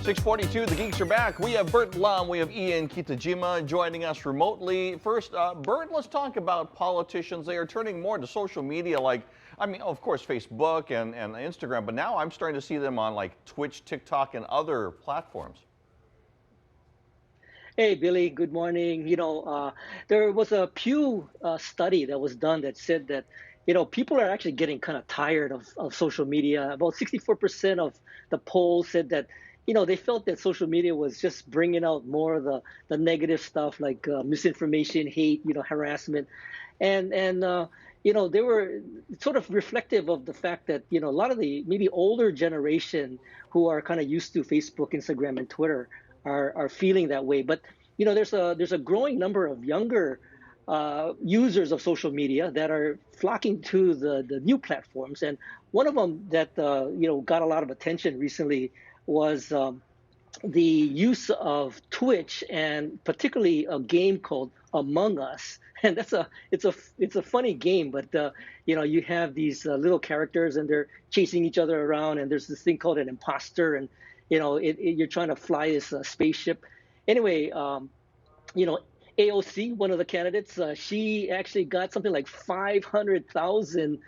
6:42, the Geeks are back. We have Bert Lum, we have Ian Kitajima joining us remotely. First, Bert, let's talk about politicians. They are turning more to social media, like, I mean, of course, Facebook and Instagram, but now I'm starting to see them on like Twitch, TikTok, and other platforms. Hey, Billy, good morning. There was a Pew study that was done that said that, people are actually getting kind of tired of social media. About 64% of the polls said that, they felt that social media was just bringing out more of the negative stuff like misinformation, hate, harassment. And they were sort of reflective of the fact that, a lot of the maybe older generation who are kind of used to Facebook, Instagram, and Twitter are feeling that way. But there's a growing number of younger users of social media that are flocking to the new platforms, and one of them that got a lot of attention recently was the use of Twitch, and particularly a game called Among Us. And it's a funny game, but you have these little characters and they're chasing each other around, and there's this thing called an imposter, and you're trying to fly this spaceship. Anyway, AOC, one of the candidates, she actually got something like 500,000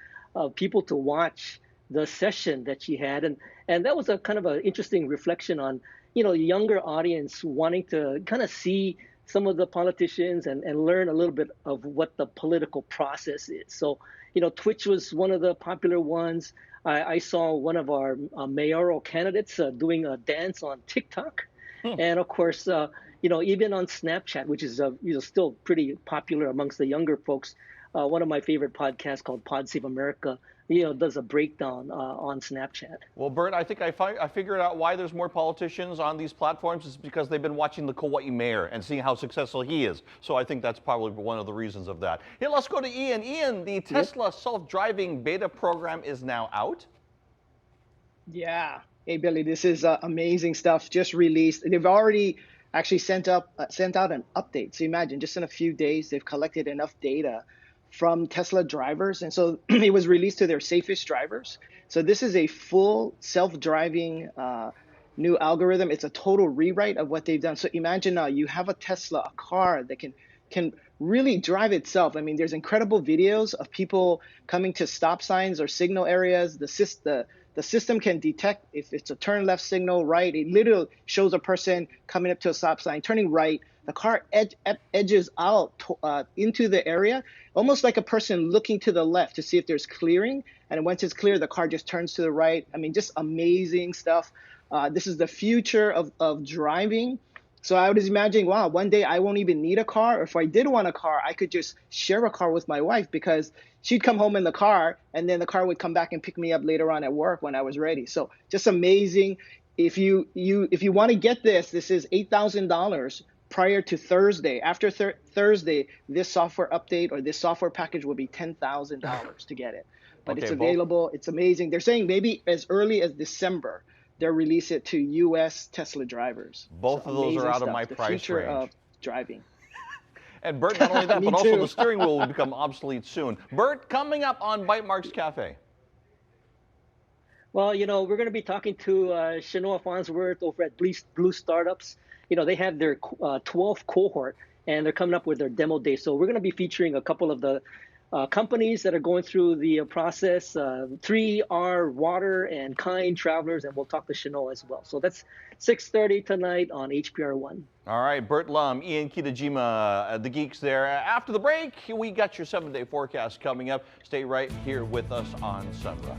people to watch the session that she had, and that was a kind of an interesting reflection on the younger audience wanting to kind of see some of the politicians and learn a little bit of what the political process is. So, Twitch was one of the popular ones. I saw one of our mayoral candidates doing a dance on TikTok. And of course, even on Snapchat, which is still pretty popular amongst the younger folks. One of my favorite podcasts called Pod Save America, does a breakdown on Snapchat. Well, Bert, I think I figured out why there's more politicians on these platforms. It's because they've been watching the Kauai mayor and seeing how successful he is. So I think that's probably one of the reasons of that. Hey, let's go to Ian. Ian, the Tesla self-driving beta program is now out. Yeah. Hey, Billy, this is amazing stuff just released. They've already actually sent out an update. So imagine just in a few days, they've collected enough data from Tesla drivers. And so it was released to their safest drivers. So this is a full self-driving new algorithm. It's a total rewrite of what they've done. So imagine now you have a Tesla, a car that can really drive itself. I mean, there's incredible videos of people coming to stop signs or signal areas. The system can detect if it's a turn left signal, right. It literally shows a person coming up to a stop sign, turning right. The car edges out into the area, almost like a person looking to the left to see if there's clearing. And once it's clear, the car just turns to the right. I mean, just amazing stuff. This is the future of driving. So I was imagining, wow, one day I won't even need a car. Or if I did want a car, I could just share a car with my wife because she'd come home in the car and then the car would come back and pick me up later on at work when I was ready. So just amazing. If you want to get this is $8,000 prior to Thursday. After Thursday, this software update or this software package will be $10,000 to get it. But okay, it's available. It's amazing. They're saying maybe as early as December. They'll release it to U.S. Tesla drivers. Both of those are out of my price range. The future of driving. And Bert, not only that, but too. also the steering wheel will become obsolete soon. Bert, coming up on Bytemarks Cafe. Well, we're going to be talking to Shanoa Farnsworth over at Blue Startups. They have their 12th cohort, and they're coming up with their demo day. So we're going to be featuring a couple of the companies that are going through the process, 3R, Water, and Kind Travelers, and we'll talk to Shanoa as well. So that's 6:30 tonight on HPR1. All right, Bert Lum, Ian Kitajima, the Geeks there. After the break, we got your 7-day forecast coming up. Stay right here with us on Sunrise.